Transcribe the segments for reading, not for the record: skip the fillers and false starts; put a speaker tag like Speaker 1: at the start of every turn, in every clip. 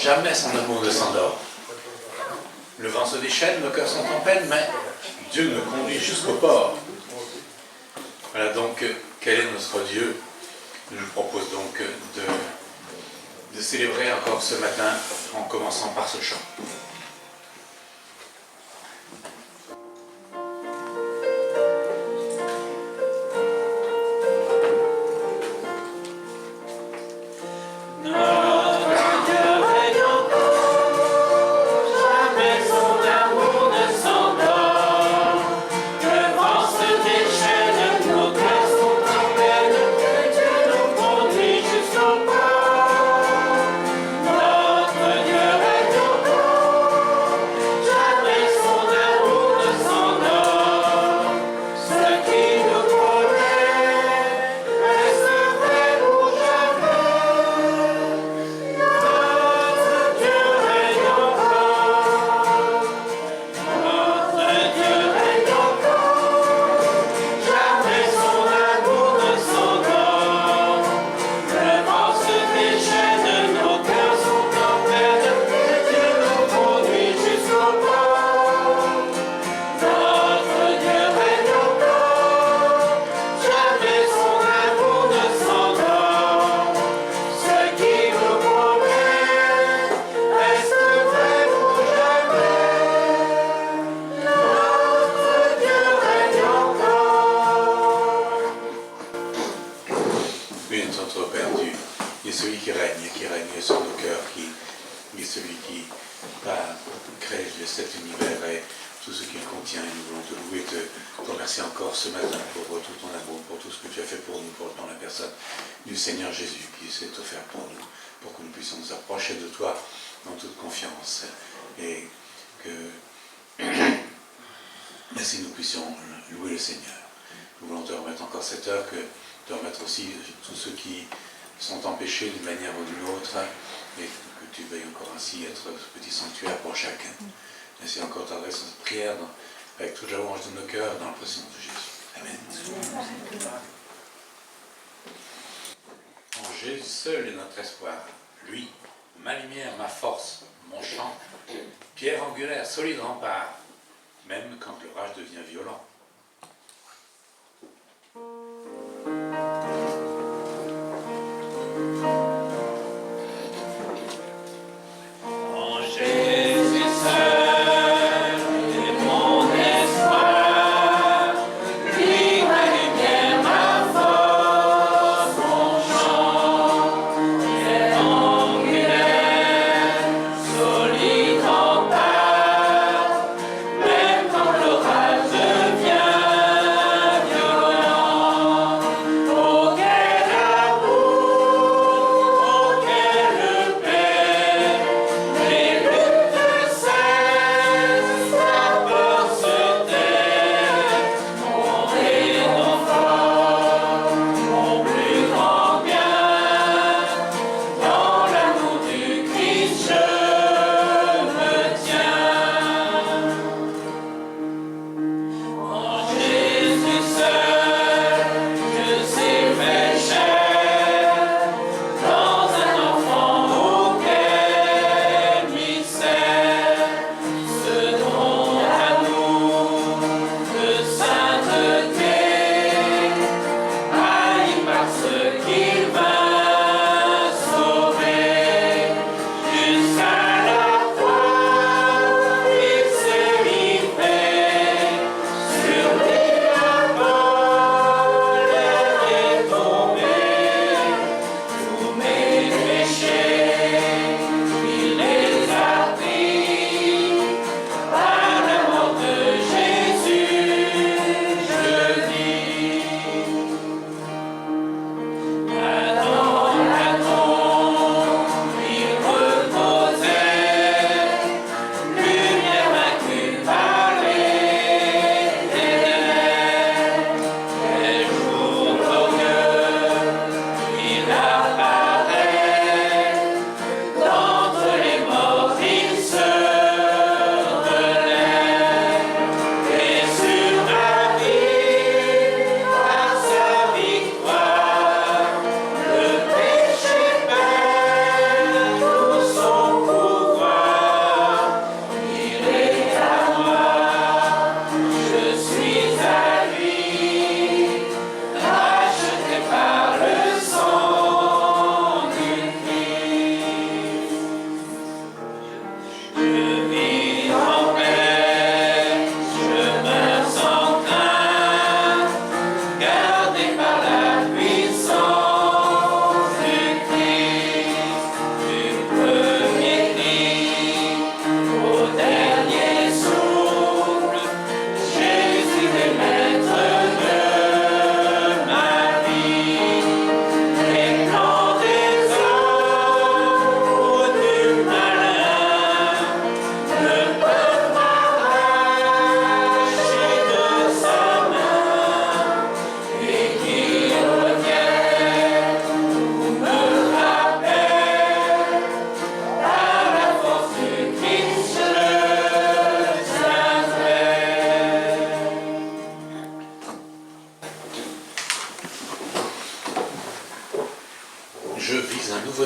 Speaker 1: jamais son amour ne s'endort. Le vent se déchaîne, nos cœurs sont en peine, mais Dieu nous conduit jusqu'au port. Voilà donc quel est notre Dieu. Je vous propose donc de célébrer encore ce matin en commençant par ce chant. D'une manière ou d'une autre, et que tu veuilles encore ainsi être ce petit sanctuaire pour chacun. Ainsi encore t'adresse notre prière avec toute la louange de nos cœurs dans le prénom de Jésus. Amen. En Jésus seul est notre espoir. Lui, ma lumière, ma force, mon chant, pierre angulaire, solide rempart, même quand l'orage devient violent.
Speaker 2: Solide rempart, même quand l'orage devient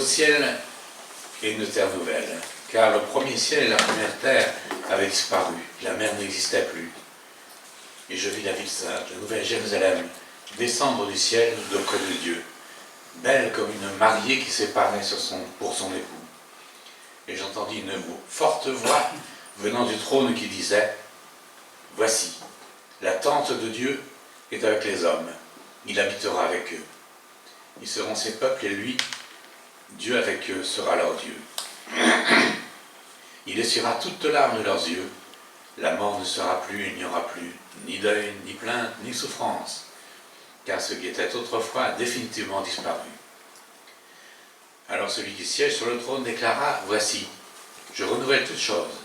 Speaker 1: ciel et une terre nouvelle, car le premier ciel et la première terre avaient disparu, la mer n'existait plus. Et je vis la ville sainte, la nouvelle Jérusalem, descendre du ciel d'auprès de Dieu, belle comme une mariée qui s'éparait pour son époux. Et j'entendis une forte voix venant du trône qui disait « Voici, la tente de Dieu est avec les hommes, il habitera avec eux. Ils seront ses peuples et lui, Dieu avec eux sera leur Dieu. Il essuiera toute larme de leurs yeux, la mort ne sera plus, il n'y aura plus ni deuil, ni plainte, ni souffrance, car ce qui était autrefois a définitivement disparu. » Alors celui qui siège sur le trône déclara « Voici, je renouvelle toutes choses. »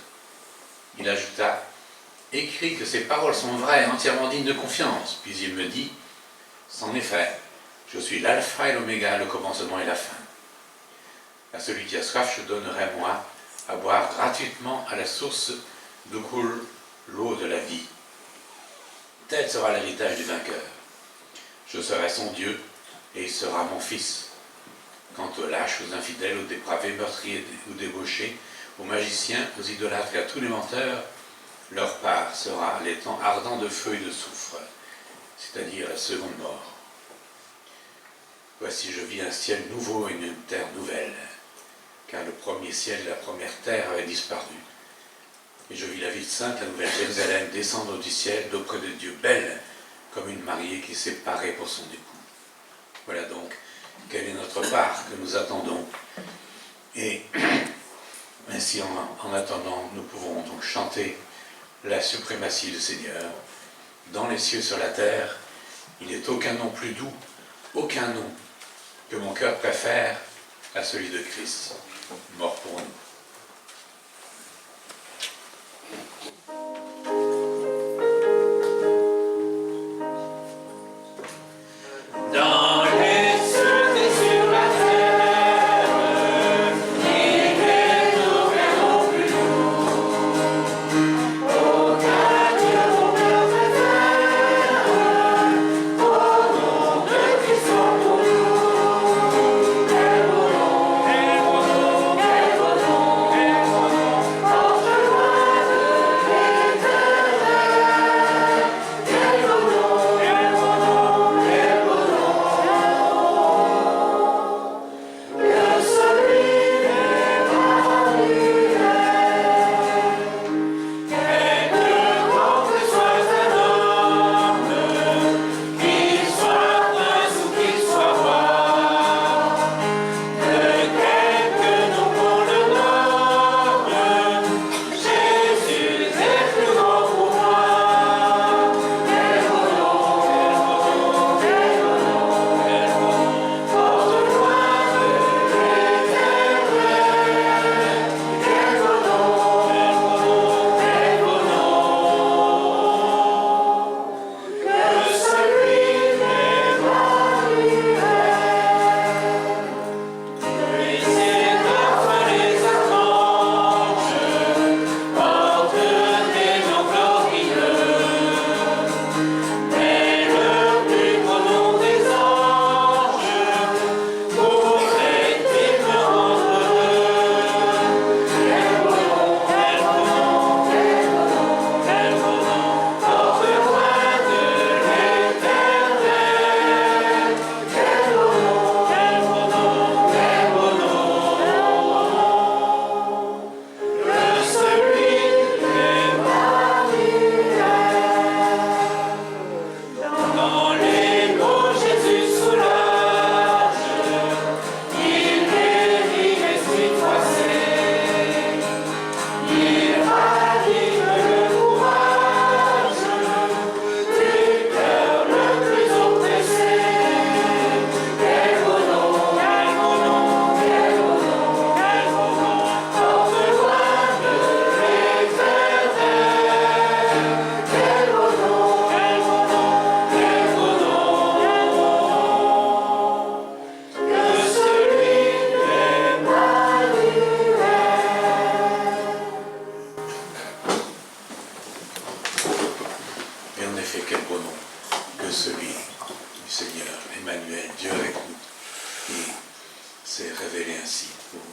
Speaker 1: Il ajouta « Écris que ces paroles sont vraies et entièrement dignes de confiance. » Puis il me dit « C'en est fait, je suis l'alpha et l'oméga, le commencement et la fin. À celui qui a soif, je donnerai, moi, à boire gratuitement à la source d'où coule l'eau de la vie. Tel sera l'héritage du vainqueur. Je serai son Dieu, et il sera mon fils. Quant aux lâches, aux infidèles, aux dépravés, meurtriers ou débauchés, aux magiciens, aux idolâtres et à tous les menteurs, leur part sera les temps ardents de feu et de soufre, c'est-à-dire la seconde mort. Voici, je vis un ciel nouveau et une terre nouvelle, car le premier ciel et la première terre avaient disparu. Et je vis la ville sainte, la nouvelle Jérusalem, descendre du ciel d'auprès de Dieu, belle comme une mariée qui s'est parée pour son époux. Voilà donc quelle est notre part que nous attendons. Et ainsi, en attendant, nous pouvons donc chanter la suprématie du Seigneur. Dans les cieux, sur la terre, il n'est aucun nom plus doux, aucun nom que mon cœur préfère à celui de Christ, mort pour nous. s'est révélé ainsi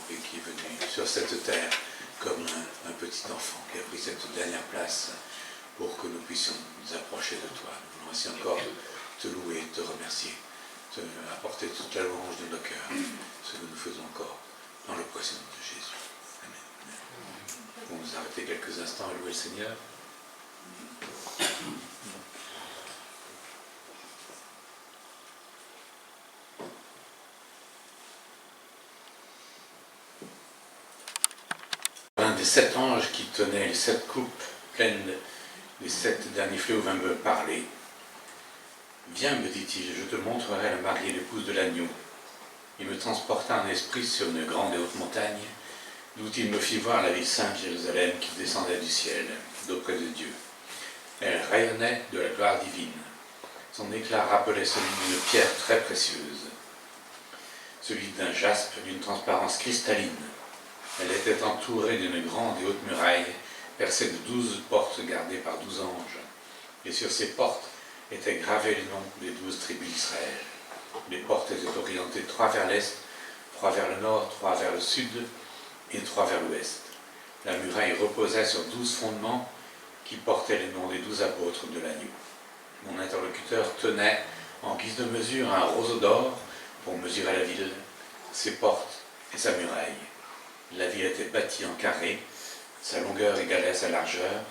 Speaker 1: et qui est venu sur cette terre comme un petit enfant qui a pris cette dernière place pour que nous puissions nous approcher de toi. Nous voulons ainsi encore te louer, te remercier, te apporter toute la louange de nos cœurs, ce que nous faisons encore dans le précieux nom de Jésus. Amen. On nous arrêter quelques instants à louer le Seigneur. Un des 7 anges qui tenait les 7 coupes pleines des 7 derniers fléaux vint me parler. Viens, me dit-il, je te montrerai la mariée, l'épouse de l'agneau. Il me transporta en esprit sur une grande et haute montagne, d'où il me fit voir la ville sainte Jérusalem qui descendait du ciel, d'auprès de Dieu. Elle rayonnait de la gloire divine. Son éclat rappelait celui d'une pierre très précieuse, celui d'un jaspe d'une transparence cristalline. Elle était entourée d'une grande et haute muraille, percée de 12 portes gardées par 12 anges. Et sur ces portes étaient gravés les noms des 12 tribus d'Israël. Les portes étaient orientées 3 vers l'est, 3 vers le nord, 3 vers le sud et 3 vers l'ouest. La muraille reposait sur 12 fondements qui portaient les noms des 12 apôtres de l'agneau. Mon interlocuteur tenait en guise de mesure un roseau d'or pour mesurer la ville, ses portes et sa muraille. La ville était bâtie en carré, sa longueur égalait sa largeur.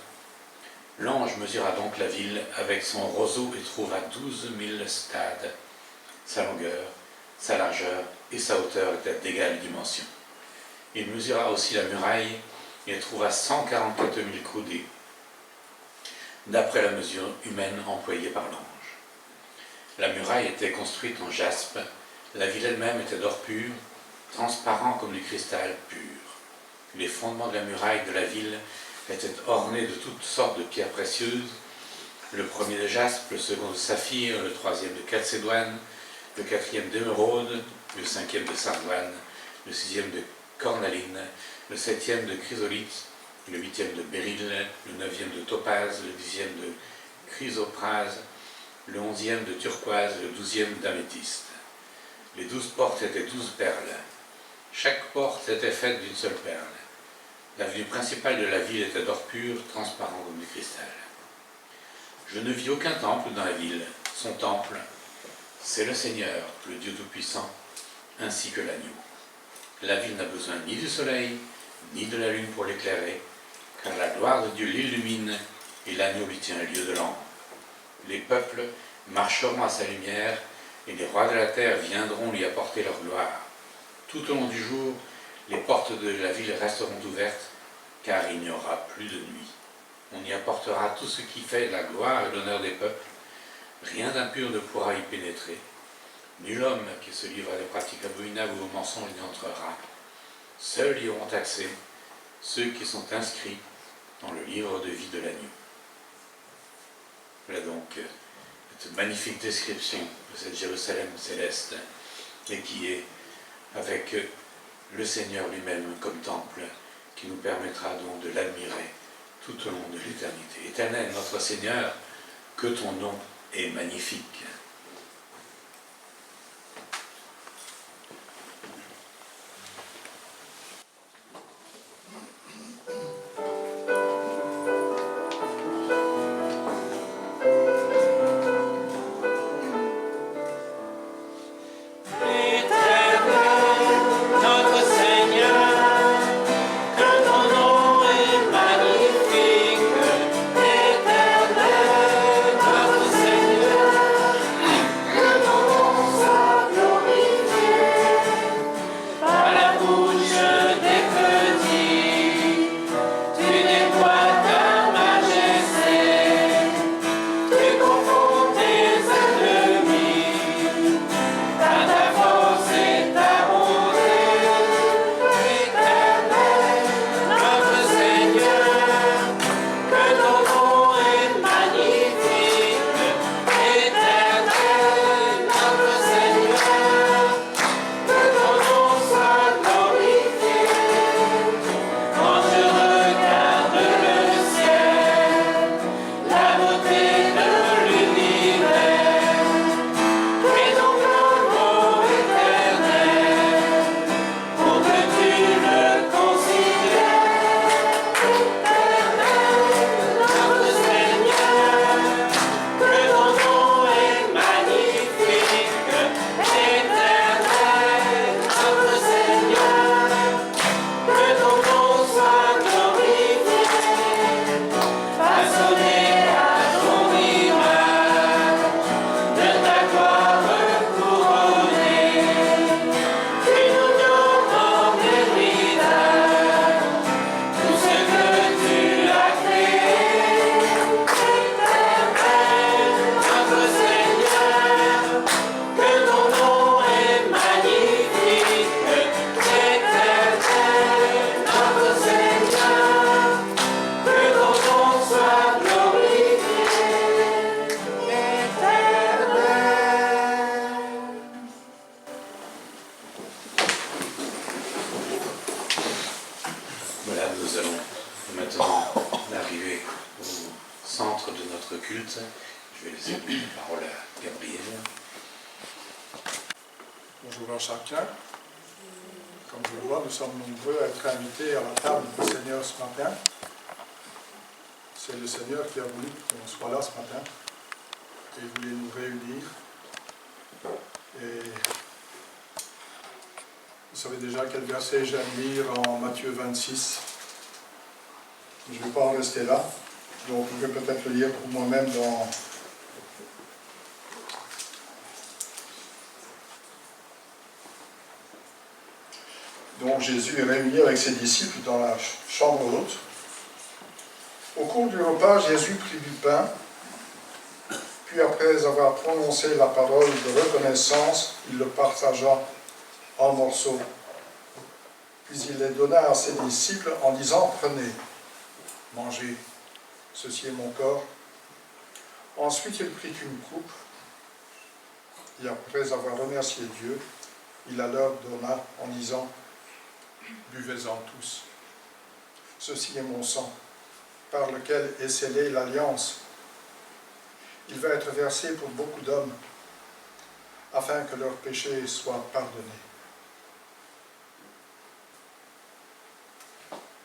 Speaker 1: L'ange mesura donc la ville avec son roseau et trouva 12 000 stades. Sa longueur, sa largeur et sa hauteur étaient d'égale dimension. Il mesura aussi la muraille et trouva 144 000 coudées, d'après la mesure humaine employée par l'ange. La muraille était construite en jaspe, la ville elle-même était d'or pur, transparent comme du cristal pur. Les fondements de la muraille de la ville étaient ornés de toutes sortes de pierres précieuses, le premier de jaspe, le second de saphir, le troisième de calcédoine, le quatrième d'émeraude, le cinquième de sardoine, le sixième de cornaline, le septième de chrysolite, le huitième de béryl, le neuvième de topaze, le dixième de chrysoprase, le 11e de turquoise, le 12e d'améthyste. Les 12 portes étaient 12 perles. Chaque porte était faite d'une seule perle. L'avenue principale de la ville était d'or pur, transparent comme du cristal. Je ne vis aucun temple dans la ville. Son temple, c'est le Seigneur, le Dieu Tout-Puissant, ainsi que l'agneau. La ville n'a besoin ni du soleil, ni de la lune pour l'éclairer, car la gloire de Dieu l'illumine et l'agneau lui tient lieu de lampe. Les peuples marcheront à sa lumière et les rois de la terre viendront lui apporter leur gloire. Tout au long du jour, les portes de la ville resteront ouvertes, car il n'y aura plus de nuit. On y apportera tout ce qui fait la gloire et l'honneur des peuples. Rien d'impur ne pourra y pénétrer. Nul homme qui se livre à des pratiques abominables ou aux mensonges n'y entrera. Seuls y auront accès ceux qui sont inscrits dans le livre de vie de l'agneau. Voilà donc cette magnifique description de cette Jérusalem céleste, et qui est avec le Seigneur lui-même comme temple, qui nous permettra donc de l'admirer tout au long de l'éternité. Éternel, notre Seigneur, que ton nom est magnifique. notre culte. Je vais laisser la parole à Gabriel.
Speaker 2: Bonjour à chacun. Comme je le vois, nous sommes nombreux à être invités à la table du Seigneur ce matin. C'est le Seigneur qui a voulu qu'on soit là ce matin. Et il voulait nous réunir. Et vous savez déjà quel verset j'aime lire en Matthieu 26. Je ne vais pas en rester là. Donc je vais peut-être le lire pour moi-même dans... Donc Jésus est réuni avec ses disciples dans la chambre haute. Au cours du repas, Jésus prit du pain, puis après avoir prononcé la parole de reconnaissance, il le partagea en morceaux. Puis il les donna à ses disciples en disant « Prenez, mangez, ceci est mon corps. » Ensuite il prit une coupe, et après avoir remercié Dieu, il la leur donna en disant « Buvez-en tous. Ceci est mon sang, par lequel est scellée l'alliance. Il va être versé pour beaucoup d'hommes, afin que leurs péchés soient pardonnés. »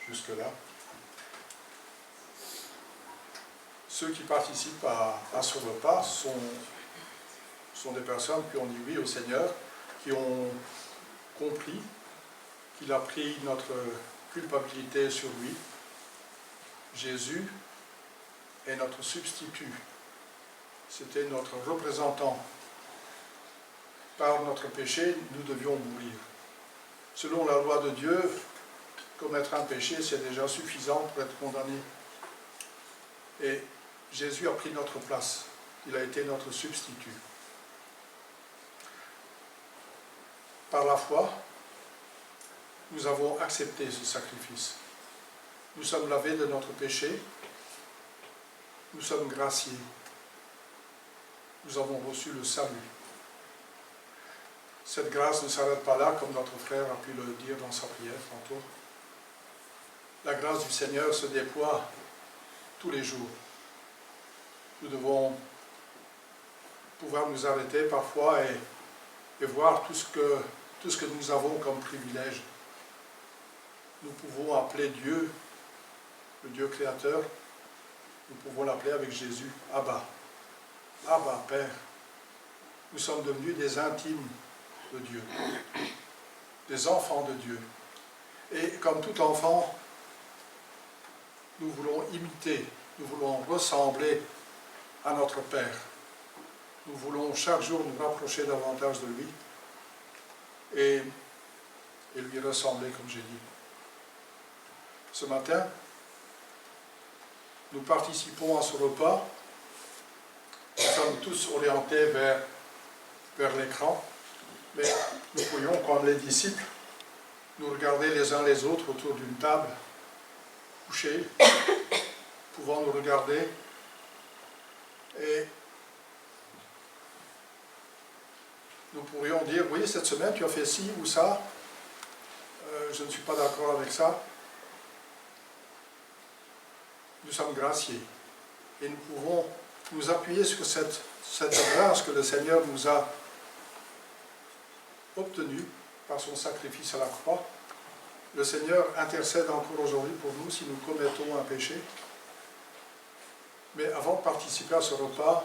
Speaker 2: Jusque-là. Ceux qui participent à ce repas sont des personnes qui ont dit oui au Seigneur, qui ont compris qu'il a pris notre culpabilité sur lui. Jésus est notre substitut. C'était notre représentant. Par notre péché, nous devions mourir. Selon la loi de Dieu, commettre un péché, c'est déjà suffisant pour être condamné. Et Jésus a pris notre place. Il a été notre substitut. Par la foi, nous avons accepté ce sacrifice. Nous sommes lavés de notre péché. Nous sommes graciés. Nous avons reçu le salut. Cette grâce ne s'arrête pas là, comme notre frère a pu le dire dans sa prière tantôt. La grâce du Seigneur se déploie tous les jours. Nous devons pouvoir nous arrêter parfois et voir tout ce que nous avons comme privilège. Nous pouvons appeler Dieu, le Dieu créateur, nous pouvons l'appeler avec Jésus, Abba. Abba, Père. Nous sommes devenus des intimes de Dieu, des enfants de Dieu. Et comme tout enfant, nous voulons imiter, nous voulons ressembler à notre Père. Nous voulons chaque jour nous rapprocher davantage de lui et lui ressembler, comme j'ai dit. Ce matin, nous participons à ce repas. Nous sommes tous orientés vers l'écran, mais nous pourrions, comme les disciples, nous regarder les uns les autres autour d'une table, couchés, pouvant nous regarder et nous pourrions dire, oui, cette semaine tu as fait ci ou ça, je ne suis pas d'accord avec ça. Nous sommes graciés et nous pouvons nous appuyer sur cette grâce que le Seigneur nous a obtenue par son sacrifice à la croix. Le Seigneur intercède encore aujourd'hui pour nous si nous commettons un péché. Mais avant de participer à ce repas,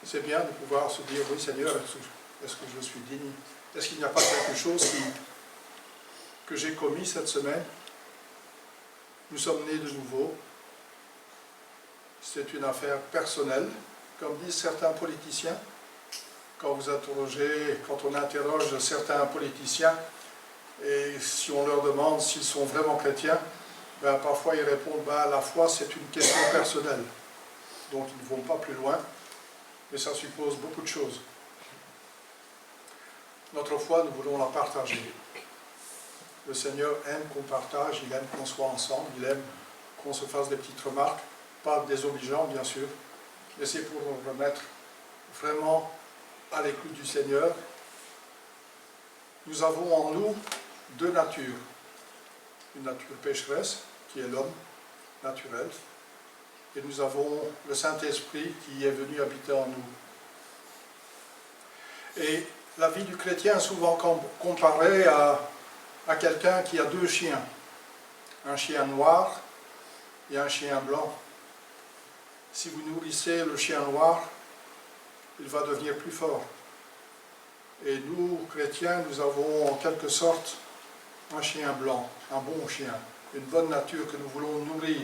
Speaker 2: c'est bien de pouvoir se dire, oui Seigneur, est-ce que je suis digne? Est-ce qu'il n'y a pas quelque chose que j'ai commis cette semaine? Nous sommes nés de nouveau. C'est une affaire personnelle, comme disent certains politiciens. Quand on interroge certains politiciens, et si on leur demande s'ils sont vraiment chrétiens, ben parfois ils répondent, la foi c'est une question personnelle. Donc ils ne vont pas plus loin, mais ça suppose beaucoup de choses. Notre foi, nous voulons la partager. Le Seigneur aime qu'on partage, il aime qu'on soit ensemble, il aime qu'on se fasse des petites remarques, pas désobligeantes bien sûr, mais c'est pour nous remettre vraiment à l'écoute du Seigneur. Nous avons en nous deux natures. Une nature pécheresse, qui est l'homme naturel, et nous avons le Saint-Esprit qui est venu habiter en nous. Et la vie du chrétien est souvent comparée à quelqu'un qui a deux chiens, un chien noir et un chien blanc. Si vous nourrissez le chien noir, il va devenir plus fort. Et nous, chrétiens, nous avons en quelque sorte un chien blanc, un bon chien, une bonne nature que nous voulons nourrir.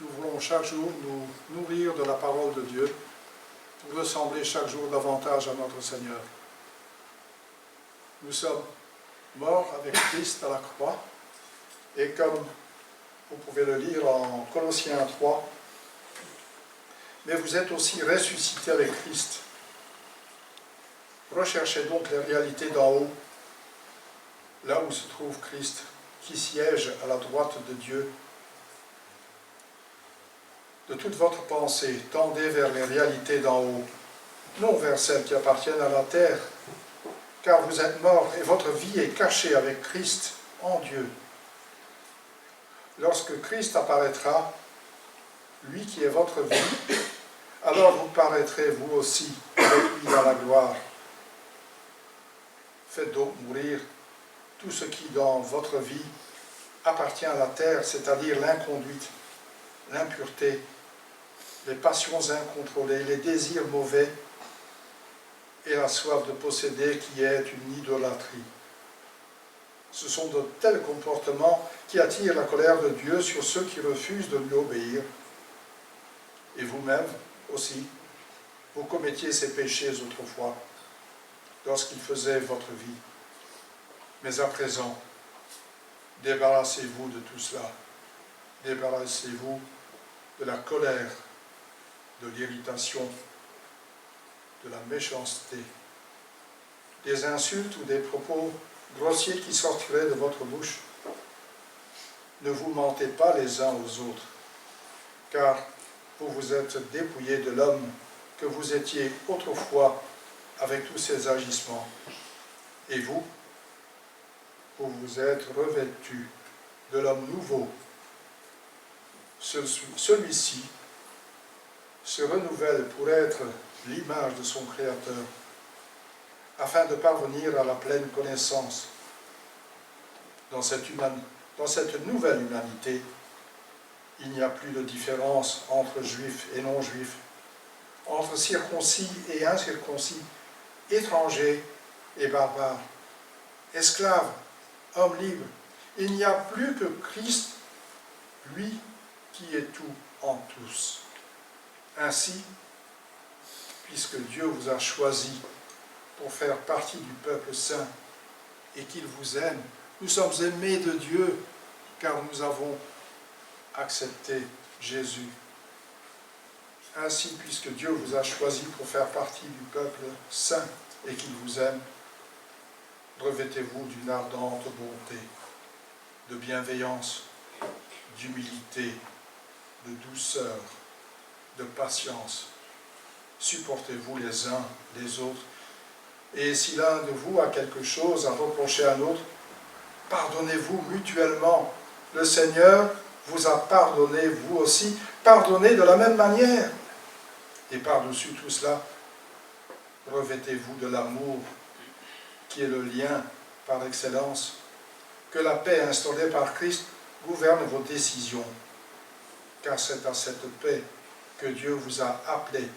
Speaker 2: Nous voulons chaque jour nous nourrir de la parole de Dieu pour ressembler chaque jour davantage à notre Seigneur. Nous sommes morts avec Christ à la croix, et comme vous pouvez le lire en Colossiens 3, mais vous êtes aussi ressuscités avec Christ. Recherchez donc les réalités d'en haut, là où se trouve Christ, qui siège à la droite de Dieu. De toute votre pensée, tendez vers les réalités d'en haut, non vers celles qui appartiennent à la terre, car vous êtes morts et votre vie est cachée avec Christ en Dieu. Lorsque Christ apparaîtra, lui qui est votre vie, alors vous paraîtrez vous aussi avec lui dans la gloire. Faites donc mourir tout ce qui dans votre vie appartient à la terre, c'est-à-dire l'inconduite, l'impureté, les passions incontrôlées, les désirs mauvais et la soif de posséder qui est une idolâtrie. Ce sont de tels comportements qui attirent la colère de Dieu sur ceux qui refusent de lui obéir. Et vous-même aussi, vous commettiez ces péchés autrefois, lorsqu'il faisait votre vie. Mais à présent, débarrassez-vous de tout cela. Débarrassez-vous de la colère, de l'irritation, de la méchanceté, des insultes ou des propos grossiers qui sortiraient de votre bouche. Ne vous mentez pas les uns aux autres, car vous vous êtes dépouillés de l'homme que vous étiez autrefois avec tous ses agissements. Et vous, vous vous êtes revêtus de l'homme nouveau. Celui-ci se renouvelle pour être l'image de son Créateur, afin de parvenir à la pleine connaissance. Dans cette nouvelle humanité, il n'y a plus de différence entre juifs et non-juifs, entre circoncis et incirconcis, étrangers et barbares, esclaves, hommes libres. Il n'y a plus que Christ, lui qui est tout en tous. Ainsi, puisque Dieu vous a choisi pour faire partie du peuple saint et qu'il vous aime, nous sommes aimés de Dieu car nous avons accepté Jésus. Ainsi, puisque Dieu vous a choisi pour faire partie du peuple saint et qu'il vous aime, revêtez-vous d'une ardente bonté, de bienveillance, d'humilité, de douceur, de patience. Supportez-vous les uns les autres. Et si l'un de vous a quelque chose à reprocher à l'autre, pardonnez-vous mutuellement. Le Seigneur vous a pardonné, vous aussi, pardonnez de la même manière. Et par-dessus tout cela, revêtez-vous de l'amour, qui est le lien par excellence. Que la paix instaurée par Christ gouverne vos décisions, car c'est à cette paix que Dieu vous a appelés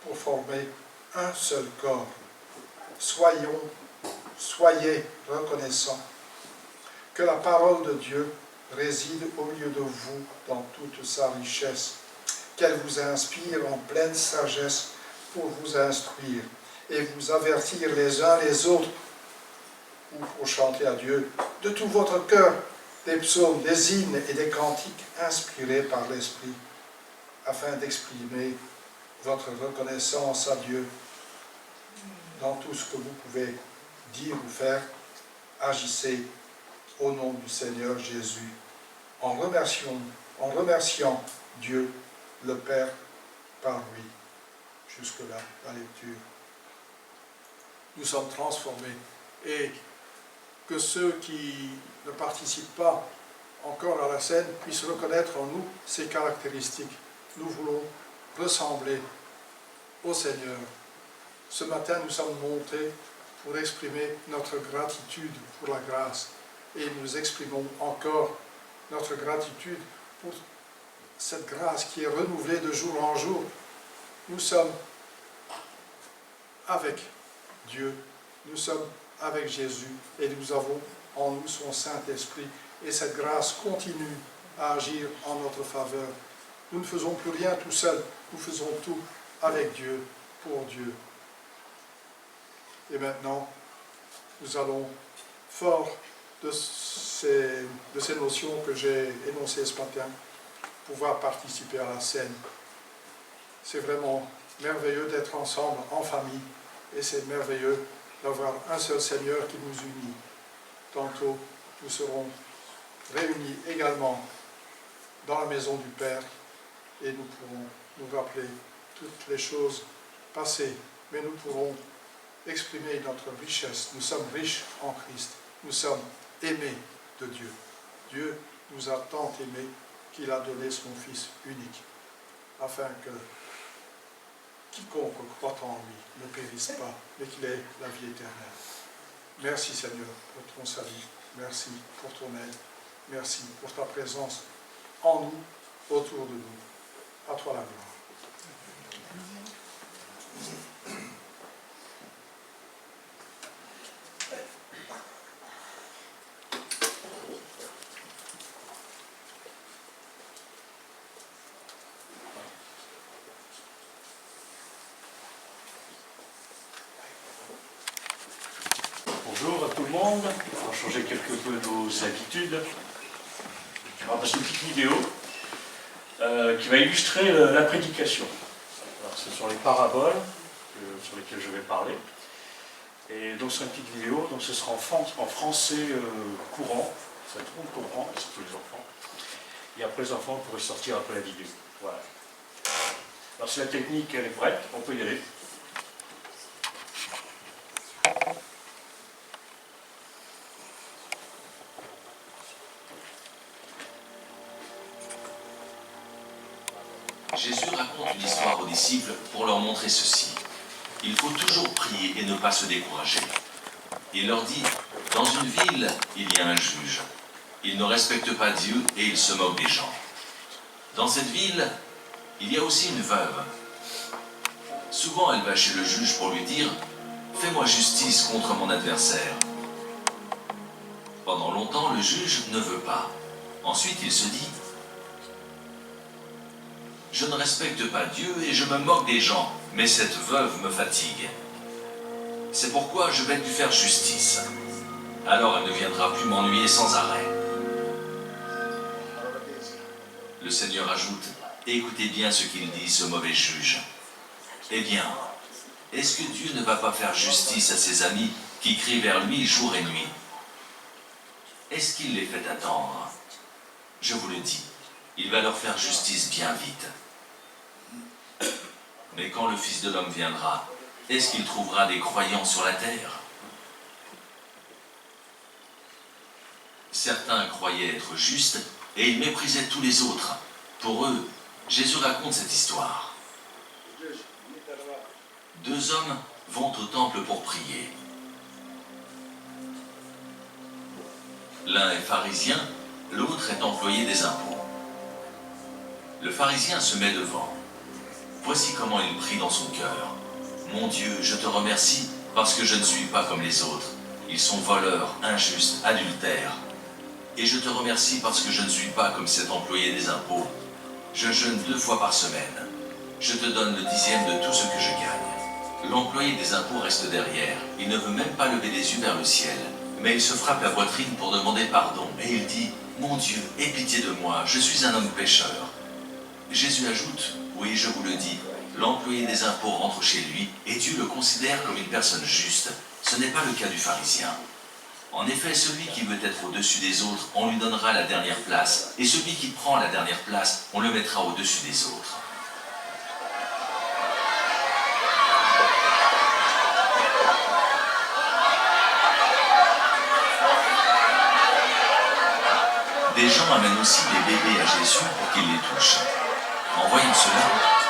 Speaker 2: pour former un seul corps. Soyez reconnaissants. Que la parole de Dieu réside au milieu de vous dans toute sa richesse, qu'elle vous inspire en pleine sagesse pour vous instruire et vous avertir les uns les autres, ou pour chanter à Dieu de tout votre cœur des psaumes, des hymnes et des cantiques inspirés par l'Esprit, afin d'exprimer votre reconnaissance à Dieu dans tout ce que vous pouvez dire ou faire. Agissez au nom du Seigneur Jésus, en remerciant Dieu, le Père, par lui. Jusque-là, la lecture. Nous sommes transformés, et que ceux qui ne participent pas encore à la scène puissent reconnaître en nous ces caractéristiques. nous voulons ressembler au Seigneur. Ce matin, nous sommes montés pour exprimer notre gratitude pour la grâce. Et nous exprimons encore notre gratitude pour cette grâce qui est renouvelée de jour en jour. Nous sommes avec Dieu, nous sommes avec Jésus et nous avons en nous son Saint-Esprit. Et cette grâce continue à agir en notre faveur. Nous ne faisons plus rien tout seuls, nous faisons tout avec Dieu, pour Dieu. Et maintenant, nous allons, fort de ces notions que j'ai énoncées ce matin, pouvoir participer à la scène. C'est vraiment merveilleux d'être ensemble en famille et c'est merveilleux d'avoir un seul Seigneur qui nous unit. Tantôt, nous serons réunis également dans la maison du Père et nous pourrons nous rappeler toutes les choses passées, mais nous pourrons exprimer notre richesse. Nous sommes riches en Christ, nous sommes aimés de Dieu. Dieu nous a tant aimés qu'il a donné son Fils unique, afin que quiconque croit en lui ne périsse pas, mais qu'il ait la vie éternelle. Merci Seigneur pour ton salut, merci pour ton aide, merci pour ta présence en nous, autour de nous. À toi la gloire.
Speaker 3: Bonjour à tout le monde, on va changer quelque peu nos habitudes. Je vais passer une petite vidéo qui va illustrer la prédication. Alors, ce sont les paraboles sur lesquelles je vais parler. Et donc, c'est une petite vidéo, donc ce sera en français courant, ça tout le monde comprend, surtout les enfants. Et après, les enfants pourraient sortir après la vidéo. Voilà. Alors, si la technique elle est prête, on peut y aller.
Speaker 4: Jésus raconte une histoire aux disciples pour leur montrer ceci. Il faut toujours prier et ne pas se décourager. Il leur dit, dans une ville, il y a un juge. Il ne respecte pas Dieu et il se moque des gens. Dans cette ville, il y a aussi une veuve. Souvent, elle va chez le juge pour lui dire, fais-moi justice contre mon adversaire. Pendant longtemps, le juge ne veut pas. Ensuite, il se dit, je ne respecte pas Dieu et je me moque des gens, mais cette veuve me fatigue. C'est pourquoi je vais lui faire justice. Alors elle ne viendra plus m'ennuyer sans arrêt. Le Seigneur ajoute, écoutez bien ce qu'il dit, ce mauvais juge. Eh bien, est-ce que Dieu ne va pas faire justice à ses amis qui crient vers lui jour et nuit? Est-ce qu'il les fait attendre? Je vous le dis, il va leur faire justice bien vite. Mais quand le Fils de l'homme viendra, est-ce qu'il trouvera des croyants sur la terre? Certains croyaient être justes et ils méprisaient tous les autres. Pour eux, Jésus raconte cette histoire. Deux hommes vont au temple pour prier. L'un est pharisien, l'autre est employé des impôts. Le pharisien se met devant. Voici comment il prie dans son cœur. Mon Dieu, je te remercie parce que je ne suis pas comme les autres. Ils sont voleurs, injustes, adultères. Et je te remercie parce que je ne suis pas comme cet employé des impôts. Je jeûne 2 fois par semaine. Je te donne le 10e de tout ce que je gagne. L'employé des impôts reste derrière. Il ne veut même pas lever les yeux vers le ciel. Mais il se frappe la poitrine pour demander pardon. Et il dit, mon Dieu, aie pitié de moi, je suis un homme pécheur. Jésus ajoute, oui, je vous le dis, l'employé des impôts rentre chez lui et Dieu le considère comme une personne juste. Ce n'est pas le cas du pharisien. En effet, celui qui veut être au-dessus des autres, on lui donnera la dernière place, et celui qui prend la dernière place, on le mettra au-dessus des autres. Des gens amènent aussi des bébés à Jésus pour qu'il les touche. En voyant cela,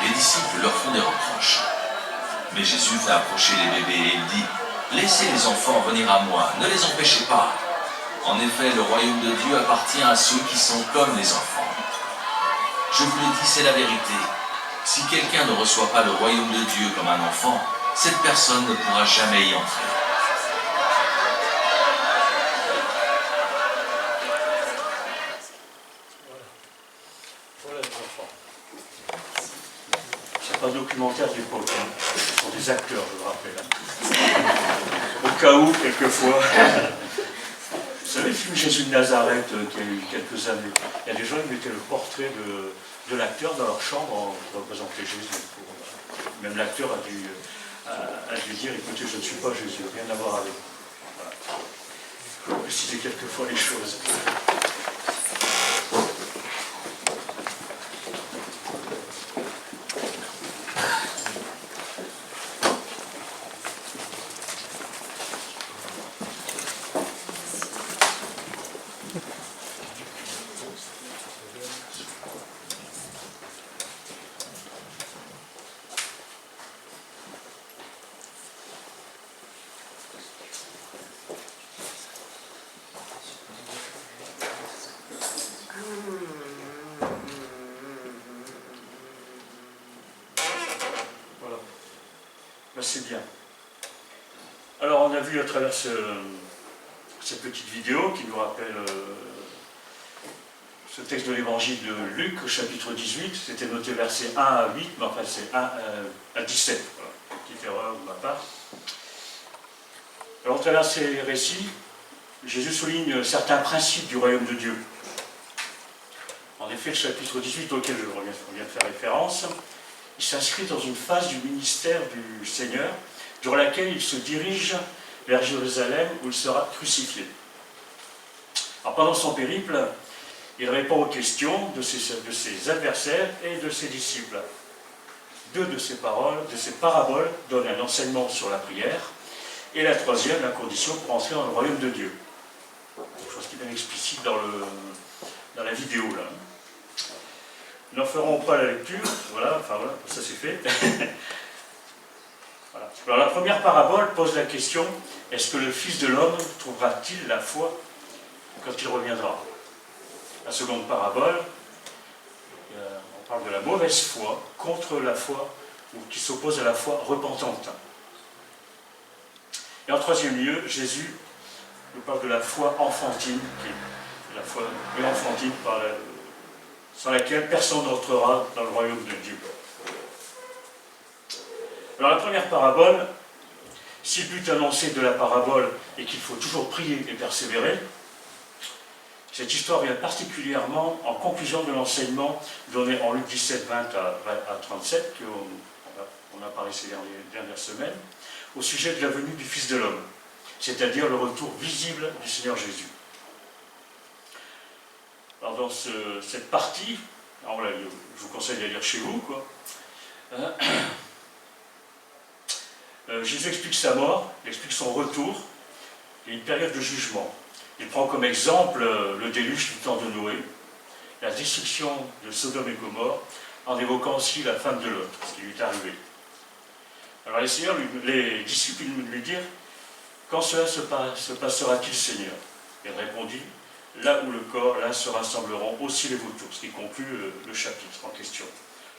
Speaker 4: les disciples leur font des reproches. Mais Jésus fait approcher les bébés et il dit « Laissez les enfants venir à moi, ne les empêchez pas. En effet, le royaume de Dieu appartient à ceux qui sont comme les enfants. Je vous le dis, c'est la vérité. Si quelqu'un ne reçoit pas le royaume de Dieu comme un enfant, cette personne ne pourra jamais y entrer. »
Speaker 3: Voilà les enfants. C'est pas un documentaire d'époque, hein. Ce sont des acteurs, je vous rappelle. Au cas où, quelquefois. Vous savez le film Jésus de Nazareth qui a eu quelques années, il y a des gens qui mettaient le portrait de l'acteur dans leur chambre pour représenter Jésus. Même l'acteur a dû dire écoutez, je ne suis pas Jésus, rien à voir avec. Voilà. Il faut préciser quelquefois les choses. C'est bien. Alors on a vu à travers cette petite vidéo qui nous rappelle ce texte de l'évangile de Luc au chapitre 18, c'était noté versets 1 à 8, mais enfin c'est 1 à 17, voilà. Petite erreur de ma part. Alors à travers ces récits, Jésus souligne certains principes du royaume de Dieu. En effet, le chapitre 18 auquel je viens de faire référence, il s'inscrit dans une phase du ministère du Seigneur, durant laquelle il se dirige vers Jérusalem où il sera crucifié. Alors, pendant son périple, il répond aux questions de ses adversaires et de ses disciples. Deux de ces paraboles donnent un enseignement sur la prière, et la troisième, la condition pour entrer dans le royaume de Dieu. Chose qui est bien explicite dans la vidéo là. Nous n'en ferons pas la lecture, voilà, ça c'est fait. Voilà. Alors la première parabole pose la question, est-ce que le Fils de l'homme trouvera-t-il la foi quand il reviendra? La seconde parabole, on parle de la mauvaise foi contre la foi, ou qui s'oppose à la foi repentante. Et en troisième lieu, Jésus nous parle de la foi enfantine, qui est la foi enfantine sans laquelle personne n'entrera dans le royaume de Dieu. Alors la première parabole, si le but annoncé de la parabole est qu'il faut toujours prier et persévérer, cette histoire vient particulièrement en conclusion de l'enseignement donné en Luc 17, 20 à 37, qu'on a parlé ces dernières semaines, au sujet de la venue du Fils de l'homme, c'est-à-dire le retour visible du Seigneur Jésus. Alors dans cette partie, je vous conseille de la lire chez vous, quoi. Jésus explique sa mort, il explique son retour et une période de jugement. Il prend comme exemple le déluge du temps de Noé, la destruction de Sodome et Gomorrhe, en évoquant aussi la femme de Lot, ce qui lui est arrivé. Alors les disciples lui dirent « Quand cela se passera-t-il, Seigneur ?» Il répondit « Là où le corps, là se rassembleront aussi les vautours », ce qui conclut le chapitre en question.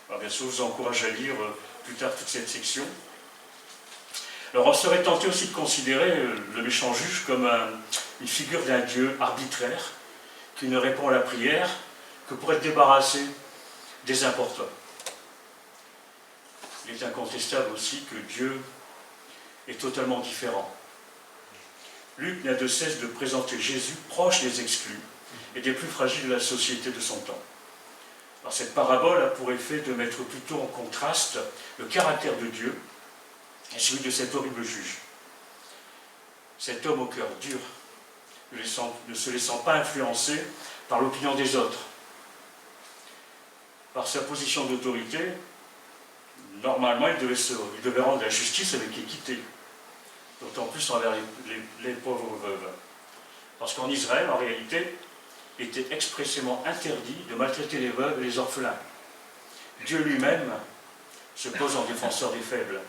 Speaker 3: Alors bien sûr, je vous encourage à lire plus tard toute cette section. Alors on serait tenté aussi de considérer le méchant juge comme une figure d'un Dieu arbitraire qui ne répond à la prière que pour être débarrassé des importuns. Il est incontestable aussi que Dieu est totalement différent. Luc n'a de cesse de présenter Jésus proche des exclus et des plus fragiles de la société de son temps. Alors cette parabole a pour effet de mettre plutôt en contraste le caractère de Dieu et celui de cet horrible juge. Cet homme au cœur dur, ne se laissant pas influencer par l'opinion des autres. Par sa position d'autorité, normalement, il devait rendre la justice avec équité, d'autant plus envers les pauvres veuves. Parce qu'en Israël, en réalité, il était expressément interdit de maltraiter les veuves et les orphelins. Dieu lui-même se pose en défenseur des faibles.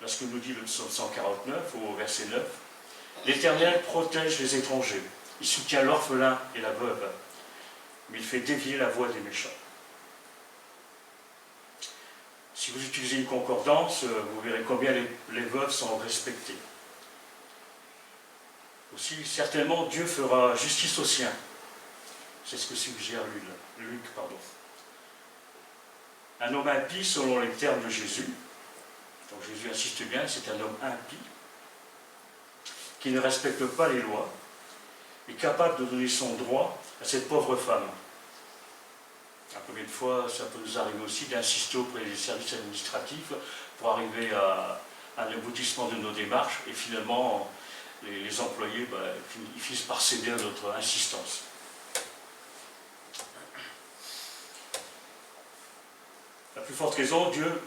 Speaker 3: Lorsque nous dit le psaume 149 au verset 9, « L'Éternel protège les étrangers, il soutient l'orphelin et la veuve, mais il fait dévier la voie des méchants. » Si vous utilisez une concordance, vous verrez combien les veuves sont respectées. Aussi, certainement, Dieu fera justice aux siens. C'est ce que suggère Luc. Un homme impie, selon les termes de Jésus, donc Jésus insiste bien, c'est un homme impie, qui ne respecte pas les lois, est capable de donner son droit à cette pauvre femme. Combien de fois ça peut nous arriver aussi d'insister auprès des services administratifs pour arriver à un aboutissement de nos démarches, et finalement les employés ils finissent par céder à notre insistance. À plus forte raison, Dieu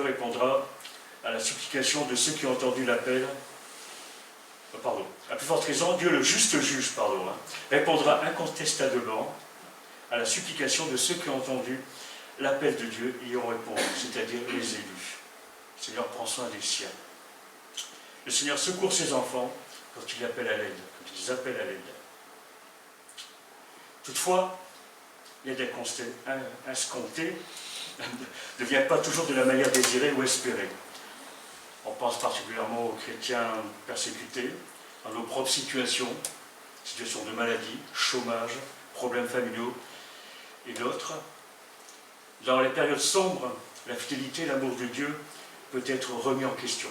Speaker 3: répondra à la supplication de ceux qui ont entendu l'appel. À plus forte raison, Dieu, le juste juge, répondra incontestablement à la supplication de ceux qui ont entendu l'appel de Dieu et y ont répondu, c'est-à-dire les élus. Le Seigneur prend soin des siens. Le Seigneur secourt ses enfants quand ils appellent à l'aide, quand ils appellent à l'aide. Toutefois, l'aide escomptée ne vient pas toujours de la manière désirée ou espérée. On pense particulièrement aux chrétiens persécutés, à nos propres situations de maladie, chômage, problèmes familiaux et d'autres. Dans les périodes sombres, la fidélité et l'amour de Dieu peut être remis en question.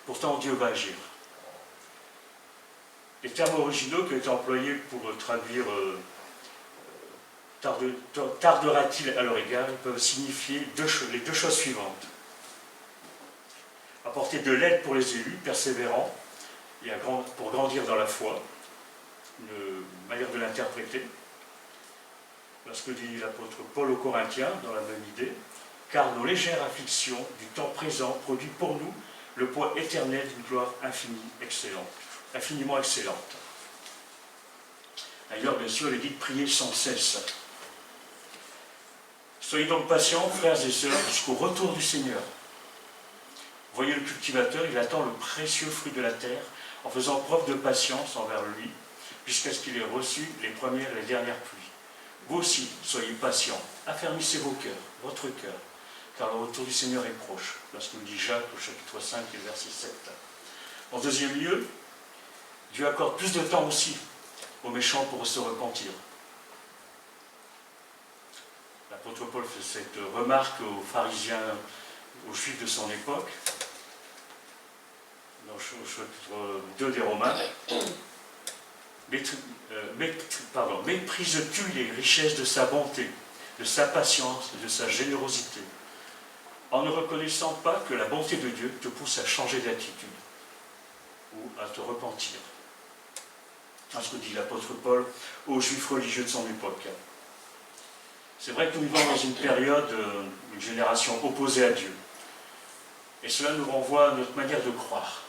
Speaker 3: Pourtant, Dieu va agir. Les termes originaux qui ont été employés pour traduire tardera-t-il à leur égard, ils peuvent signifier les deux choses suivantes. Apporter de l'aide pour les élus, persévérants, et pour grandir dans la foi, une manière de l'interpréter. Lorsque dit l'apôtre Paul aux Corinthiens, dans la même idée, « Car nos légères afflictions du temps présent produisent pour nous le poids éternel d'une gloire infiniment excellente. » D'ailleurs, bien sûr, il est dit de prier sans cesse. Soyez donc patients, frères et sœurs, jusqu'au retour du Seigneur. Voyez le cultivateur, il attend le précieux fruit de la terre, en faisant preuve de patience envers lui, jusqu'à ce qu'il ait reçu les premières et les dernières pluies. Vous aussi, soyez patients, affermissez vos cœurs, votre cœur, car le retour du Seigneur est proche, lorsque nous dit Jacques au chapitre 5 et verset 7. En deuxième lieu, Dieu accorde plus de temps aussi aux méchants pour se repentir. L'apôtre Paul fait cette remarque aux pharisiens, aux juifs de son époque, dans le chapitre 2 des Romains. Méprises-tu les richesses de sa bonté, de sa patience et de sa générosité, en ne reconnaissant pas que la bonté de Dieu te pousse à changer d'attitude ou à te repentir? C'est ce que dit l'apôtre Paul aux juifs religieux de son époque. C'est vrai que nous vivons dans une période, une génération opposée à Dieu. Et cela nous renvoie à notre manière de croire.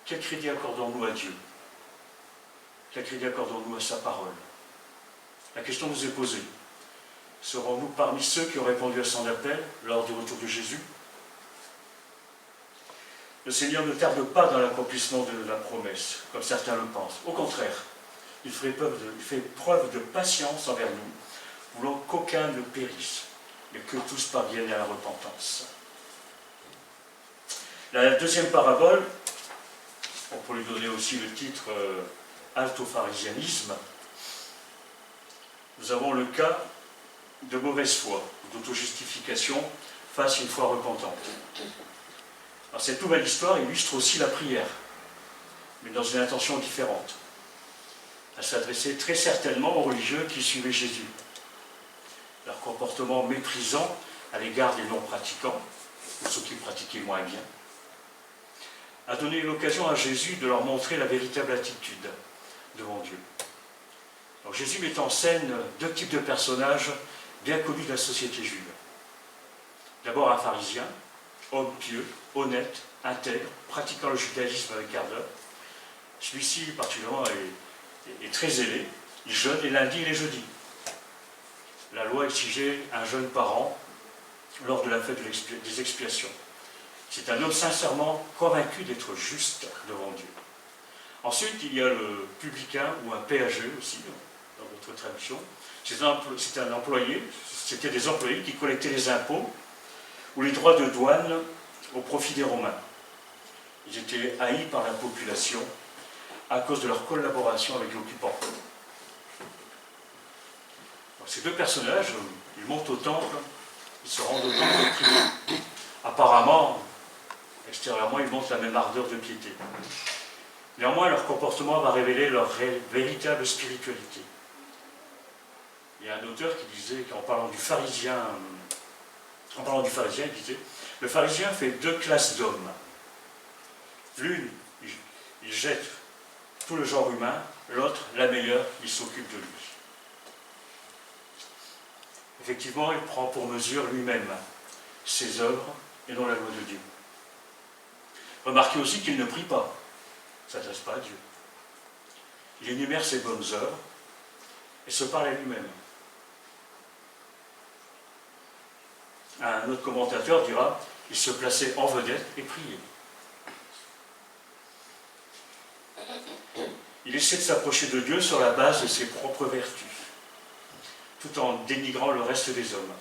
Speaker 3: Quel crédit accordons-nous à Dieu? Quel crédit accordons-nous à sa parole? La question nous est posée. Serons-nous parmi ceux qui ont répondu à son appel lors du retour de Jésus? Le Seigneur ne tarde pas dans l'accomplissement de la promesse, comme certains le pensent. Au contraire, il fait preuve de patience envers nous, voulant qu'aucun ne périsse, mais que tous parviennent à la repentance. La deuxième parabole, on peut lui donner aussi le titre Halte au pharisianisme. Nous avons le cas de mauvaise foi, d'autojustification face à une foi repentante. Alors, cette nouvelle histoire illustre aussi la prière, mais dans une intention différente. Elle s'adressait très certainement aux religieux qui suivaient Jésus. Leur comportement méprisant à l'égard des non-pratiquants, ou ceux qui pratiquaient moins bien, a donné l'occasion à Jésus de leur montrer la véritable attitude devant Dieu. Alors, Jésus met en scène deux types de personnages bien connus de la société juive. D'abord un pharisien, homme pieux, honnête, intègre, pratiquant le judaïsme avec ardeur. Celui-ci, particulièrement, est très zélé. Il jeûne les lundis et les jeudis. la loi exigeait un jeûne par an lors de la fête des expiations. C'est un homme sincèrement convaincu d'être juste devant Dieu. Ensuite, il y a le publicain ou un péageux aussi, dans votre traduction. C'était un employé, c'était des employés qui collectaient les impôts ou les droits de douane au profit des Romains. Ils étaient haïs par la population à cause de leur collaboration avec l'occupant. Ces deux personnages, ils montent au temple, ils se rendent au temple et prient. Apparemment, extérieurement, ils montrent la même ardeur de piété. Néanmoins, leur comportement va révéler leur véritable spiritualité. Il y a un auteur qui disait, qu'en parlant du pharisien, il disait, le pharisien fait deux classes d'hommes. L'une, il jette tout le genre humain, l'autre, la meilleure, il s'occupe de lui. Effectivement, il prend pour mesure lui-même ses œuvres et non la loi de Dieu. Remarquez aussi qu'il ne prie pas, ne s'adresse pas à Dieu. Il énumère ses bonnes œuvres et se parle à lui-même. Un autre commentateur dira, il se plaçait en vedette et priait. Il essaie de s'approcher de Dieu sur la base de ses propres vertus, tout en dénigrant le reste des hommes.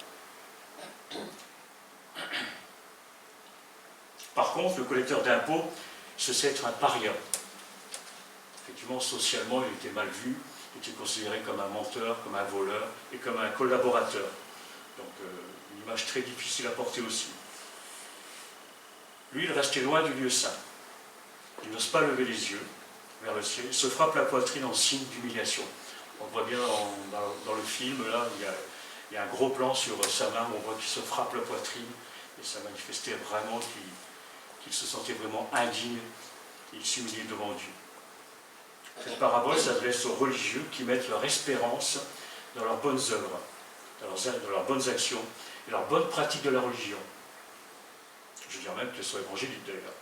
Speaker 3: Par contre, le collecteur d'impôts se sait être un paria. Effectivement, socialement, il était mal vu, il était considéré comme un menteur, comme un voleur et comme un collaborateur. Donc, une image très difficile à porter aussi. Lui, il restait loin du lieu saint. Il n'ose pas lever les yeux vers le ciel, il se frappe la poitrine en signe d'humiliation. On voit bien dans le film, là, il y a un gros plan sur sa main où on voit qu'il se frappe la poitrine, et ça manifestait vraiment qu'il se sentait vraiment indigne, et il s'humiliait devant Dieu. Cette parabole s'adresse aux religieux qui mettent leur espérance dans leurs bonnes œuvres, dans leurs bonnes actions et leurs bonnes pratiques de la religion. Je veux dire même qu'elles soient évangéliques d'ailleurs.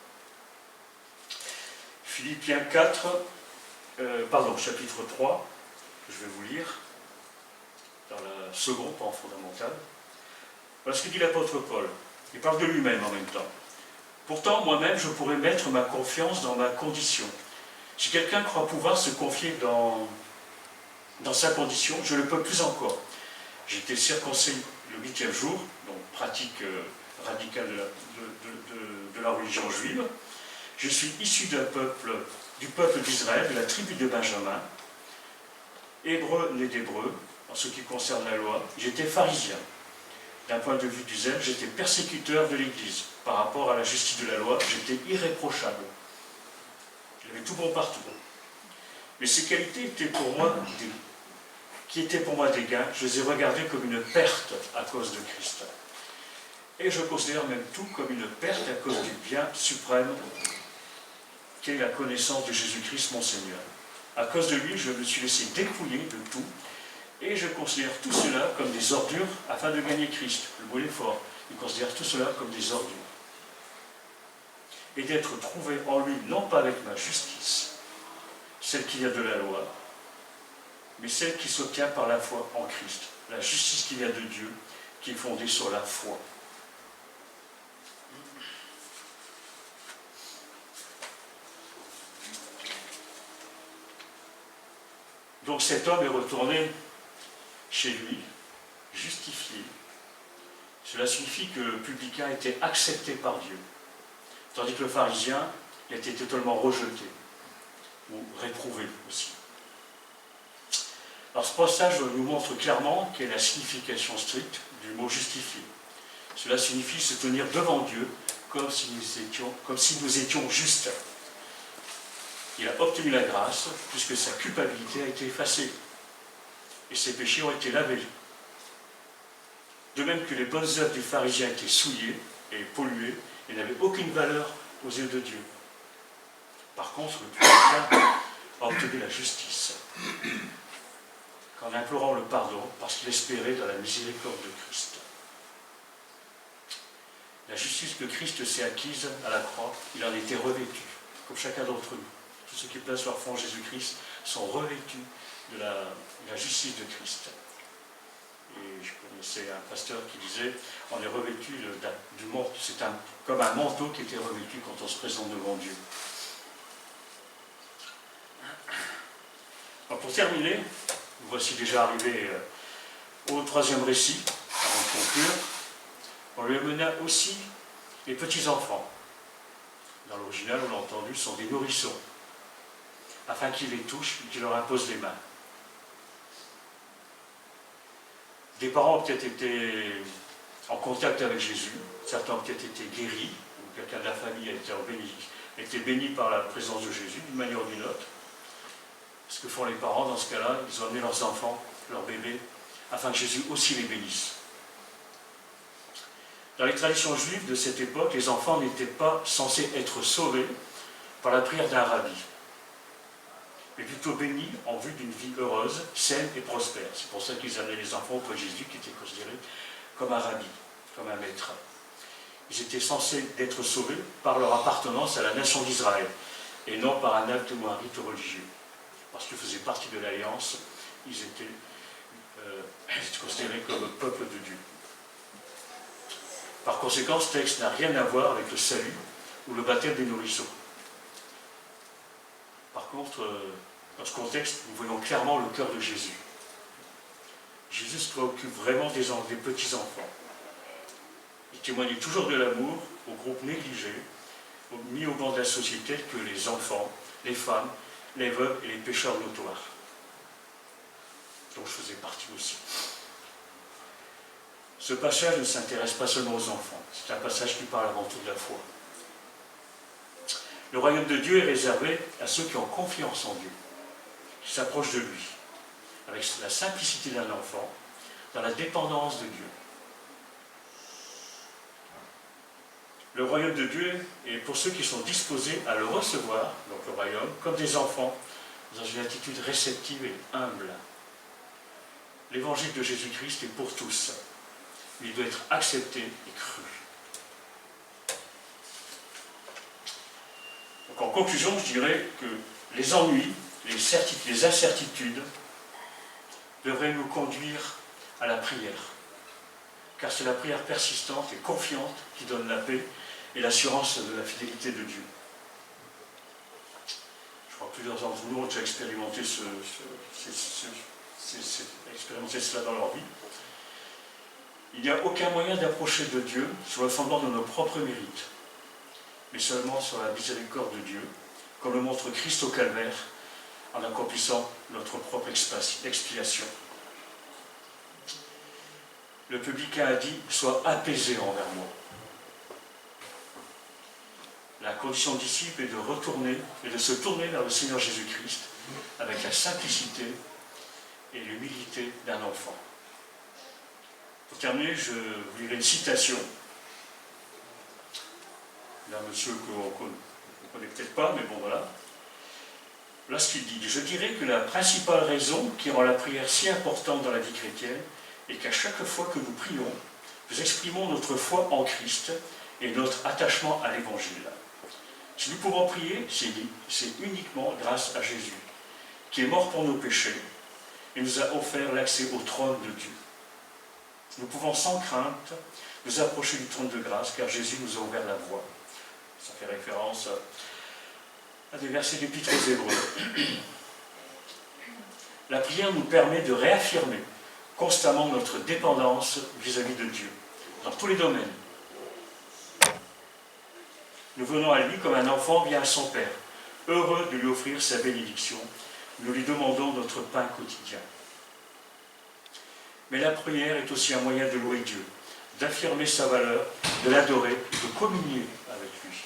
Speaker 3: Philippiens 4, chapitre 3, que je vais vous lire, dans la seconde, pas en fondamentale. Voilà ce que dit l'apôtre Paul. Il parle de lui-même en même temps. Pourtant, moi-même, je pourrais mettre ma confiance dans ma condition. Si quelqu'un croit pouvoir se confier dans sa condition, je le peux plus encore. J'ai été circoncis le 8e jour, donc pratique radicale de la religion juive. Je suis issu du peuple d'Israël, de la tribu de Benjamin, hébreu né d'hébreu, en ce qui concerne la loi. J'étais pharisien. D'un point de vue du zèle, j'étais persécuteur de l'Église. Par rapport à la justice de la loi, j'étais irréprochable. J'avais tout bon partout. Mais ces qualités étaient pour moi des gains, je les ai regardées comme une perte à cause de Christ. Et je considère même tout comme une perte à cause du bien suprême qu'est la connaissance de Jésus-Christ, mon Seigneur. À cause de lui, je me suis laissé dépouiller de tout, et je considère tout cela comme des ordures afin de gagner Christ. Le mot est fort. Il considère tout cela comme des ordures. Et d'être trouvé en lui, non pas avec ma justice, celle qui vient de la loi, mais celle qui s'obtient par la foi en Christ. La justice qui vient de Dieu, qui est fondée sur la foi. Donc cet homme est retourné chez lui, justifié. Cela signifie que le publicain était accepté par Dieu, tandis que le pharisien était totalement rejeté, ou réprouvé aussi. Alors ce passage nous montre clairement quelle est la signification stricte du mot justifié. Cela signifie se tenir devant Dieu comme si nous étions justes. Il a obtenu la grâce puisque sa culpabilité a été effacée et ses péchés ont été lavés. De même que les bonnes œuvres du pharisien étaient souillées et polluées et n'avaient aucune valeur aux yeux de Dieu. Par contre, le publicain a obtenu la justice en implorant le pardon parce qu'il espérait dans la miséricorde de Christ. La justice que Christ s'est acquise à la croix, il en était revêtu, comme chacun d'entre nous. Tous ceux qui placent leur foi en Jésus-Christ sont revêtus de la justice de Christ. Et je connaissais un pasteur qui disait, on est revêtu du manteau, c'est comme un manteau qui était revêtu quand on se présente devant Dieu. Alors pour terminer, nous voici déjà arrivés au troisième récit, avant de conclure. On lui amena aussi les petits-enfants. Dans l'original, on l'a entendu, sont des nourrissons, afin qu'ils les touchent et qu'ils leur imposent les mains. Des parents ont peut-être été en contact avec Jésus, certains ont peut-être été guéris, ou quelqu'un de la famille a été béni par la présence de Jésus, d'une manière ou d'une autre. Ce que font les parents dans ce cas-là, ils ont amené leurs enfants, leurs bébés, afin que Jésus aussi les bénisse. Dans les traditions juives de cette époque, les enfants n'étaient pas censés être sauvés par la prière d'un rabbi, mais plutôt bénis en vue d'une vie heureuse, saine et prospère. C'est pour ça qu'ils amenaient les enfants auprès de Jésus, qui était considéré comme un rabbi, comme un maître. Ils étaient censés être sauvés par leur appartenance à la nation d'Israël, et non par un acte ou un rite religieux. Parce qu'ils faisaient partie de l'Alliance, ils étaient considérés comme le peuple de Dieu. Par conséquent, ce texte n'a rien à voir avec le salut ou le baptême des nourrissons. Par contre, dans ce contexte, nous voyons clairement le cœur de Jésus. Jésus se préoccupe vraiment des petits-enfants. Il témoigne toujours de l'amour aux groupes négligés, mis au banc de la société, que les enfants, les femmes, les veuves et les pécheurs notoires, dont je faisais partie aussi. Ce passage ne s'intéresse pas seulement aux enfants, c'est un passage qui parle avant tout de la foi. Le royaume de Dieu est réservé à ceux qui ont confiance en Dieu, qui s'approchent de lui, avec la simplicité d'un enfant, dans la dépendance de Dieu. Le royaume de Dieu est pour ceux qui sont disposés à le recevoir, donc le royaume, comme des enfants, dans une attitude réceptive et humble. L'évangile de Jésus-Christ est pour tous. Il doit être accepté et cru. Donc en conclusion, je dirais que les ennuis, les incertitudes devraient nous conduire à la prière. Car c'est la prière persistante et confiante qui donne la paix et l'assurance de la fidélité de Dieu. Je crois que plusieurs d'entre vous ont déjà expérimenté cela dans leur vie. Il n'y a aucun moyen d'approcher de Dieu sur le fondement de nos propres mérites, mais seulement sur la miséricorde de Dieu, comme le montre Christ au calvaire, en accomplissant notre propre expiation. Le publicain a dit « Sois apaisé envers moi ». La condition disciple est de retourner et de se tourner vers le Seigneur Jésus-Christ avec la simplicité et l'humilité d'un enfant. Pour terminer, je vous lirai une citation d'un monsieur qu'on ne connaît peut-être pas, mais bon voilà. Là, ce qu'il dit, je dirais que la principale raison qui rend la prière si importante dans la vie chrétienne est qu'à chaque fois que nous prions, nous exprimons notre foi en Christ et notre attachement à l'Évangile. Si nous pouvons prier, c'est uniquement grâce à Jésus, qui est mort pour nos péchés et nous a offert l'accès au trône de Dieu. Nous pouvons sans crainte nous approcher du trône de grâce, car Jésus nous a ouvert la voie. Ça fait référence à des versets de l'Épître aux Hébreux. La prière nous permet de réaffirmer constamment notre dépendance vis-à-vis de Dieu, dans tous les domaines. Nous venons à lui comme un enfant vient à son Père, heureux de lui offrir sa bénédiction. Nous lui demandons notre pain quotidien. Mais la prière est aussi un moyen de louer Dieu, d'affirmer sa valeur, de l'adorer, de communier avec lui.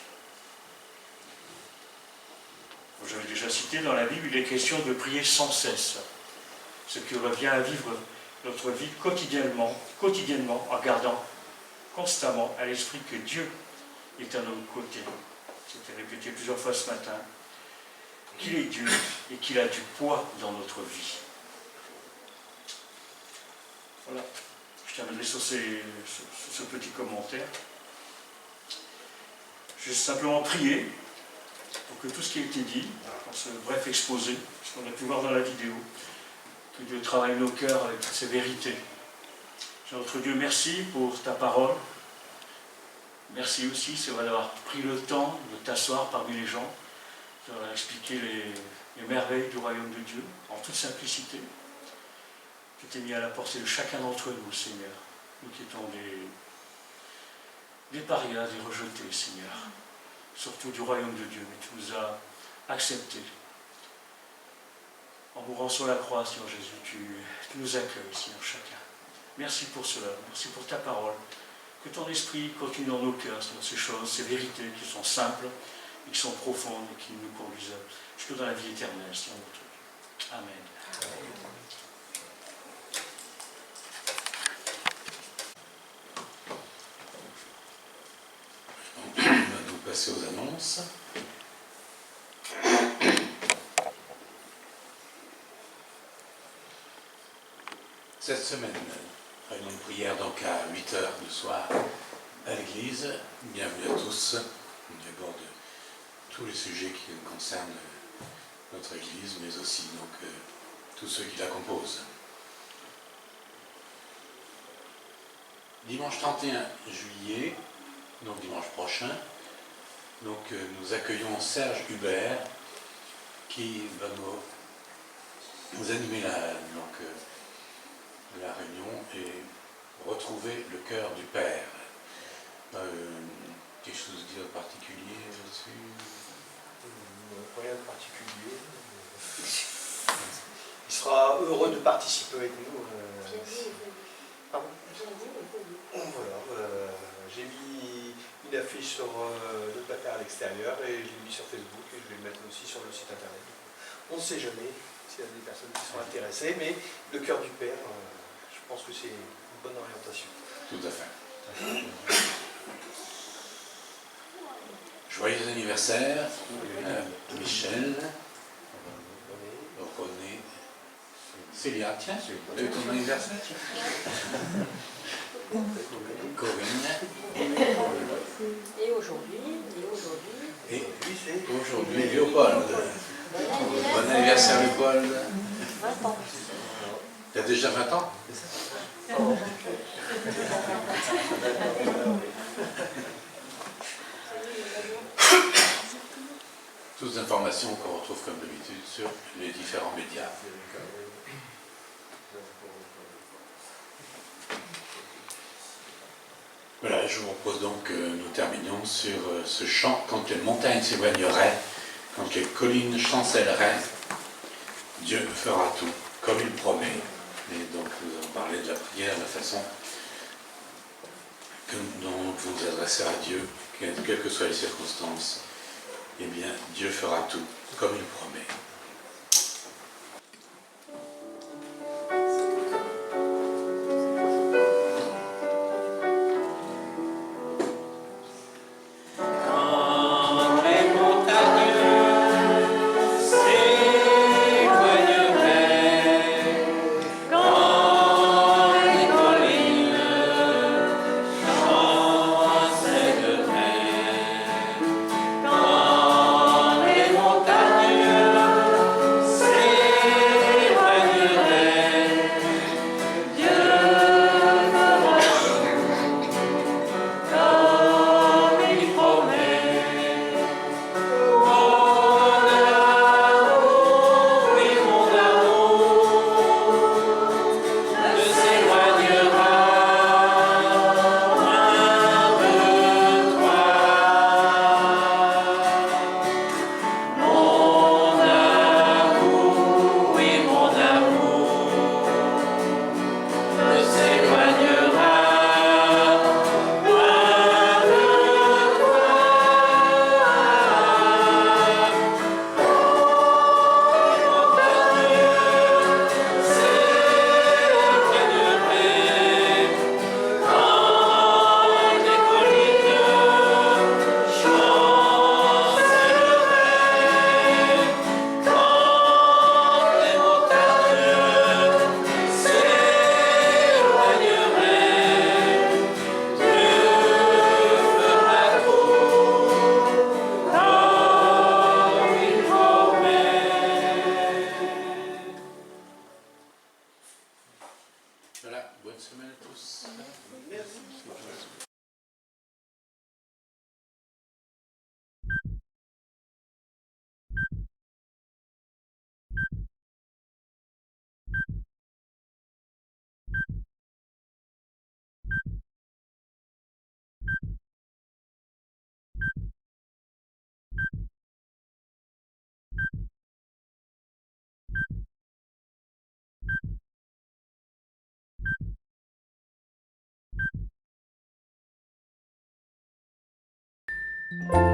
Speaker 3: J'avais déjà cité dans la Bible, il est question de prier sans cesse, ce qui revient à vivre notre vie quotidiennement, en gardant constamment à l'esprit que Dieu est à nos côtés. C'était répété plusieurs fois ce matin, qu'il est Dieu et qu'il a du poids dans notre vie. Voilà, je terminerai sur ce petit commentaire. Je vais simplement prier pour que tout ce qui a été dit, dans ce bref exposé, ce qu'on a pu voir dans la vidéo, que Dieu travaille nos cœurs avec toutes ces vérités, Notre Dieu, merci pour ta parole. Merci aussi, c'est vrai, d'avoir pris le temps de t'asseoir parmi les gens, de leur expliquer les merveilles du royaume de Dieu, en toute simplicité. Tu t'es mis à la portée de chacun d'entre nous, Seigneur. Nous qui étions des parias, des rejetés, Seigneur. Surtout du royaume de Dieu, mais tu nous as acceptés. En mourant sur la croix, Seigneur Jésus, tu nous accueilles, Seigneur, chacun. Merci pour cela, merci pour ta parole. Que ton esprit continue dans nos cœurs, Seigneur, ces choses, ces vérités qui sont simples et qui sont profondes et qui nous conduisent jusque dans la vie éternelle, Seigneur notre Dieu. Amen.
Speaker 1: On va donc passer aux annonces. Cette semaine, réunion de prière donc à 8h du soir à l'église. Bienvenue à tous. On aborde tous les sujets qui concernent notre église, mais aussi donc tous ceux qui la composent. Dimanche 31 juillet, donc dimanche prochain, donc, nous accueillons Serge Hubert qui va nous animer la réunion et retrouver le cœur du Père. Quelque chose à dire de particulier là-dessus?
Speaker 5: Rien de particulier. Il sera heureux de participer avec nous. Pardon ? Voilà, j'ai mis une affiche sur le placard à l'extérieur et je l'ai mis sur Facebook et je vais le mettre aussi sur le site internet. On ne sait jamais s'il y a des personnes qui sont intéressées, mais le cœur du Père, je pense que c'est une bonne orientation.
Speaker 1: Tout à fait. Joyeux anniversaire, Michel, René, Célia, tiens, c'est ton anniversaire. Corinne.
Speaker 6: Et aujourd'hui,
Speaker 1: Et aujourd'hui, Léopold. Bon anniversaire, Léopold.
Speaker 6: 20 ans.
Speaker 1: Tu as déjà 20 ans? Toutes les informations qu'on retrouve comme d'habitude sur les différents médias. Voilà, je vous propose donc que nous terminions sur ce chant. Quand les montagnes s'éloigneraient, quand les collines chancelleraient, Dieu fera tout, comme il promet. Et donc nous allons parler de la prière, la façon dont vous vous adressez à Dieu, quelles que soient les circonstances. Eh bien, Dieu fera tout, comme il promet.
Speaker 7: Quand les montagnes
Speaker 6: Merci.